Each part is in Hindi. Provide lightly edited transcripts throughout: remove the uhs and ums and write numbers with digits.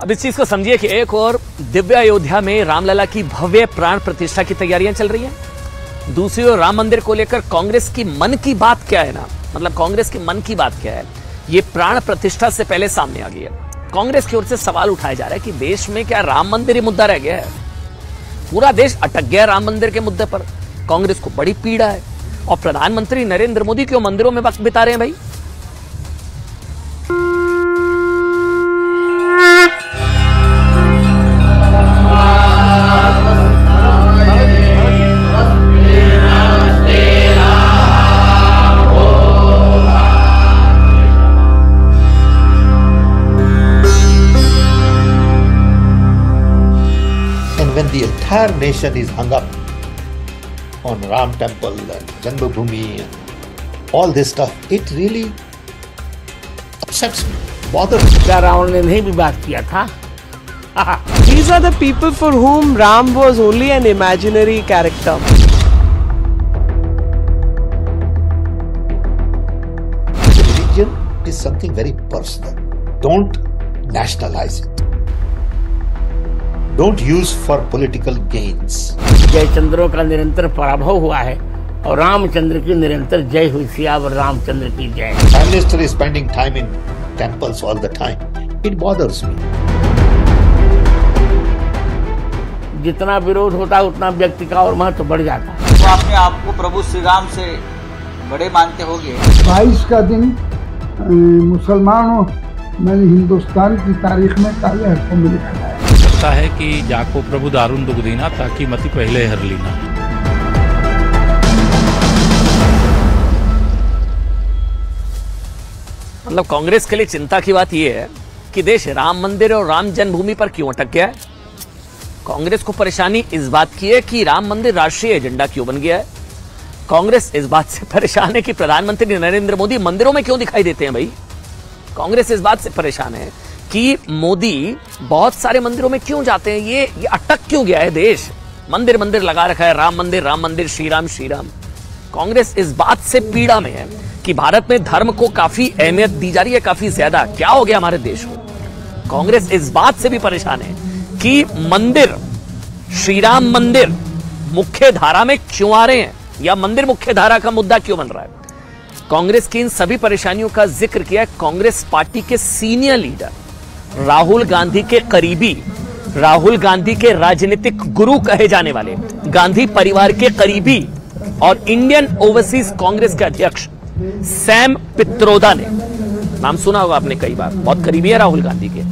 अब इस चीज को समझिए कि एक और दिव्य अयोध्या में रामलला की भव्य प्राण प्रतिष्ठा की तैयारियां चल रही हैं। दूसरी ओर राम मंदिर को लेकर कांग्रेस की मन की बात क्या है ना, मतलब कांग्रेस की मन की बात क्या है, ये प्राण प्रतिष्ठा से पहले सामने आ गई है। कांग्रेस की ओर से सवाल उठाया जा रहा है कि देश में क्या राम मंदिर ही मुद्दा रह गया है? पूरा देश अटक गया राम मंदिर के मुद्दे पर। कांग्रेस को बड़ी पीड़ा है और प्रधानमंत्री नरेंद्र मोदी क्यों मंदिरों में वक्त बिता रहे हैं भाई? When the entire nation is hung up on Ram Temple and Janmabhoomi and all this stuff, it really upsets me, bothers me. क्या रावण ने नहीं भी बात किया था? These are the people for whom Ram was only an imaginary character. Religion is something very personal. Don't nationalize it. Don't use for political gains. जयचंद्रों का निरंतर पराभव हुआ है और रामचंद्र की निरंतर जय हुई। सियावर रामचंद्र की जय। Prime Minister is spending time in temples all the time. It bothers me. जितना विरोध होता है उतना व्यक्ति का और महत्व बढ़ जाता है। तो आपने आपको प्रभु श्री राम से बड़े मानते होंगे। 22 का दिन मुसलमानों मैंने हिंदुस्तान की तारीख में काले अक्षरों में लिखा है। है कि जाको प्रभु दारुण दुख दीना ताकि मति पहले हर लीना। मतलब कांग्रेस के लिए चिंता की बात यह है कि देश राम मंदिर और राम जन्मभूमि पर क्यों अटक गया है। कांग्रेस को परेशानी इस बात की है कि राम मंदिर राष्ट्रीय एजेंडा क्यों बन गया है। कांग्रेस इस बात से परेशान है कि प्रधानमंत्री नरेंद्र मोदी मंदिरों में क्यों दिखाई देते हैं भाई। कांग्रेस इस बात से परेशान है कि मोदी बहुत सारे मंदिरों में क्यों जाते हैं। ये अटक क्यों गया है देश? मंदिर मंदिर लगा रखा है, राम मंदिर श्री राम श्री राम। कांग्रेस इस बात से पीड़ा में है कि भारत में धर्म को काफी अहमियत दी जा रही है, काफी ज्यादा। क्या हो गया हमारे देश को? कांग्रेस इस बात से भी परेशान है कि मंदिर, श्री राम मंदिर मुख्य धारा में क्यों आ रहे हैं या मंदिर मुख्य धारा का मुद्दा क्यों बन रहा है। कांग्रेस की इन सभी परेशानियों का जिक्र किया कांग्रेस पार्टी के सीनियर लीडर राहुल गांधी के करीबी, राहुल गांधी के राजनीतिक गुरु कहे जाने वाले, गांधी परिवार के करीबी और इंडियन ओवरसीज कांग्रेस के अध्यक्ष सैम पित्रोदा ने। नाम सुना होगा आपने कई बार, बहुत करीबी है राहुल गांधी के।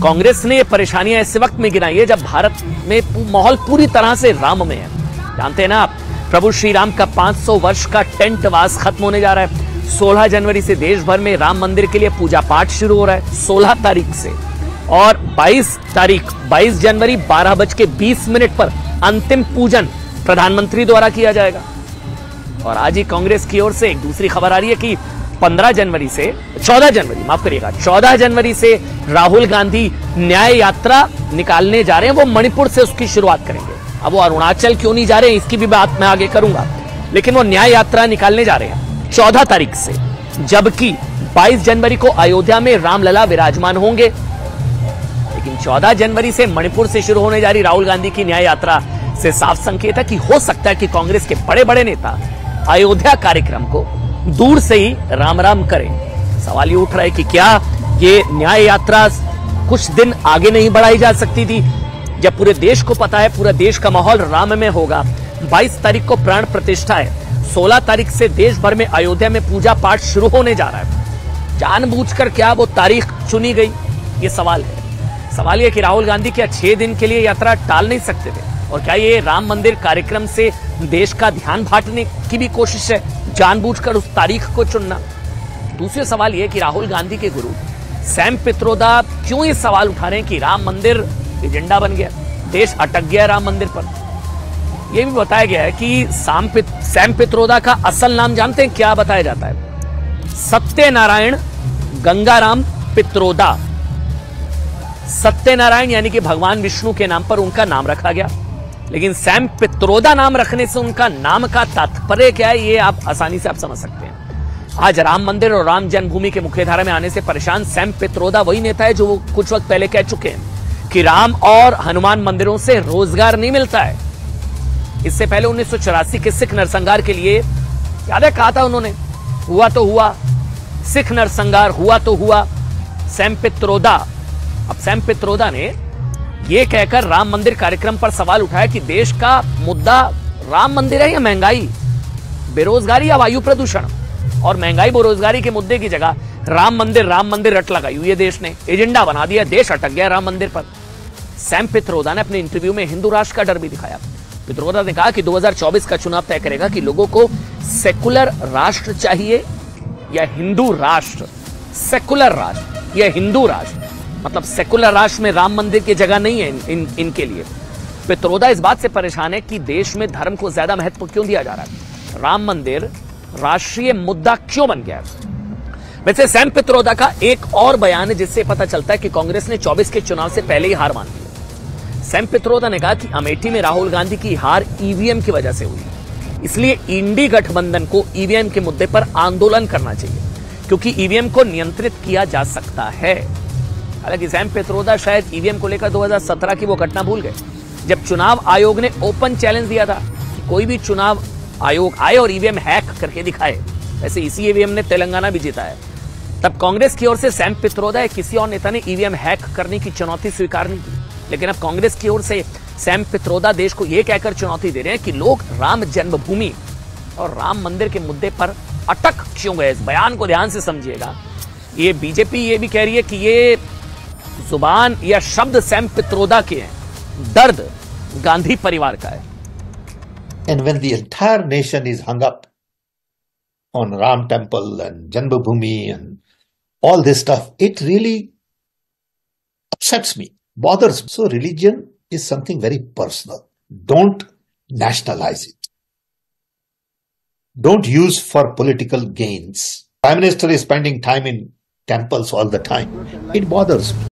कांग्रेस ने ये परेशानियां ऐसे वक्त में गिनाई है जब भारत में माहौल पूरी तरह से राम में है। जानते हैं ना आप, प्रभु श्री राम का 500 वर्ष का टेंट वास खत्म होने जा रहा है। 16 जनवरी से देश भर में राम मंदिर के लिए पूजा पाठ शुरू हो रहा है 16 तारीख से, और 22 जनवरी 12:20 पर अंतिम पूजन प्रधानमंत्री द्वारा किया जाएगा। और आज ही कांग्रेस की ओर से एक दूसरी खबर आ रही है कि 14 जनवरी से राहुल गांधी न्याय यात्रा निकालने जा रहे हैं। वो मणिपुर से उसकी शुरुआत करेंगे। अब वो अरुणाचल क्यों नहीं जा रहे हैं इसकी भी बात मैं आगे करूंगा, लेकिन वो न्याय यात्रा निकालने जा रहे हैं 14 तारीख से, जबकि 22 जनवरी को अयोध्या में रामलला विराजमान होंगे। लेकिन 14 जनवरी से मणिपुर से शुरू होने जा रही राहुल गांधी की न्याय यात्रा से साफ संकेत है कि हो सकता है कि कांग्रेस के बड़े बड़े नेता अयोध्या कार्यक्रम को दूर से ही राम राम करें। सवाल ये उठ रहा है कि क्या ये न्याय यात्रा कुछ दिन आगे नहीं बढ़ाई जा सकती थी, जब पूरे देश को पता है पूरा देश का माहौल राम में होगा। 22 तारीख को प्राण प्रतिष्ठा है, 16 तारीख से देश भर में अयोध्या में पूजा पाठ शुरू होने जा रहा है। जानबूझकर क्या वो तारीख चुनी गई, ये सवाल है। सवाल ये कि राहुल गांधी क्या 6 दिन के लिए यात्रा टाल नहीं सकते थे, और क्या ये राम मंदिर कार्यक्रम से देश का ध्यान बांटने की भी कोशिश है, जानबूझकर उस तारीख को चुनना। दूसरे सवाल ये कि राहुल गांधी के गुरु सैम पित्रोदा क्यों ये सवाल उठा रहे हैं कि राम मंदिर एजेंडा बन गया, देश अटक गया राम मंदिर पर। यह भी बताया गया है कि सैम पित्रोदा का असल नाम जानते हैं क्या बताया जाता है? सत्यनारायण गंगाराम पित्रोदा। सत्यनारायण यानी कि भगवान विष्णु के नाम पर उनका नाम रखा गया, लेकिन सैम पित्रोदा नाम रखने से उनका नाम का तात्पर्य क्या है ये आप आसानी से आप समझ सकते हैं। आज राम मंदिर और राम जन्मभूमि के मुख्यधारा में आने से परेशान सैम पित्रोदा वही नेता है जो वो कुछ वक्त पहले कह चुके हैं कि राम और हनुमान मंदिरों से रोजगार नहीं मिलता है। इससे पहले 1984 के सिख नरसंहार के लिए याद है कहा था उन्होंने, हुआ तो हुआ, सिख नरसंहार हुआ तो हुआ। सैम पित्रोदा, अब सैम पित्रोदा ने यह कहकर राम मंदिर कार्यक्रम पर सवाल उठाया कि देश का मुद्दा राम मंदिर है या महंगाई, बेरोजगारी या वायु प्रदूषण। और महंगाई बेरोजगारी के मुद्दे की जगह राम मंदिर रट लगाई हुई है देश ने, एजेंडा बना दिया, देश अटक गया राम मंदिर पर। सैम पित्रोदा ने अपने इंटरव्यू में हिंदू राष्ट्र का डर भी दिखाया। पित्रोदा ने कहा कि 2024 का चुनाव तय करेगा कि लोगों को सेकुलर राष्ट्र चाहिए या हिंदू राष्ट्र। सेकुलर राष्ट्र या हिंदू राष्ट्र, मतलब सेकुलर राष्ट्र में राम मंदिर की जगह नहीं है इनके लिए। पित्रोदा इस बात से परेशान है कि देश में धर्म को ज्यादा महत्व क्यों दिया जा रहा है, राम मंदिर राष्ट्रीय मुद्दा क्यों बन गया है। वैसे सैम पित्रोदा का एक और बयान है जिससे पता चलता है कि कांग्रेस ने 24 के चुनाव से पहले ही हार मान ली। सैम पित्रोदा ने कहा कि अमेठी में राहुल गांधी की हार ईवीएम की वजह से हुई, इसलिए इंडी गठबंधन को ईवीएम के मुद्दे पर आंदोलन करना चाहिए क्योंकि ईवीएम को नियंत्रित किया जा सकता है। हालांकि सैम पित्रोदा शायद ईवीएम को लेकर 2017 की वो घटना भूल गए जब चुनाव आयोग ने ओपन चैलेंज दिया था कि कोई भी चुनाव आयोग आए और ईवीएम हैक करके दिखाए। वैसे इसी ईवीएम ने तेलंगाना भी जीता है। तब कांग्रेस की ओर से सैम पित्रोदा या किसी और नेता ने ईवीएम हैक करने की चुनौती स्वीकार नहीं की, लेकिन अब कांग्रेस की ओर से सैम पित्रोदा देश को यह कहकर चुनौती दे रहे हैं कि लोग राम जन्मभूमि और राम मंदिर के मुद्दे पर अटक क्यों गए। इस बयान को ध्यान से समझिएगा। ये बीजेपी ये भी कह रही है कि ये जुबान या शब्द सैम पित्रोदा के हैं, दर्द गांधी परिवार का है। And when the entire nation is hung up on Ram temple and Janmabhoomi and all this stuff, it really upsets me, bothers me. So religion is something very personal. Don't nationalize it. Don't use for political gains. Prime Minister is spending time in temples all the time. It bothers me.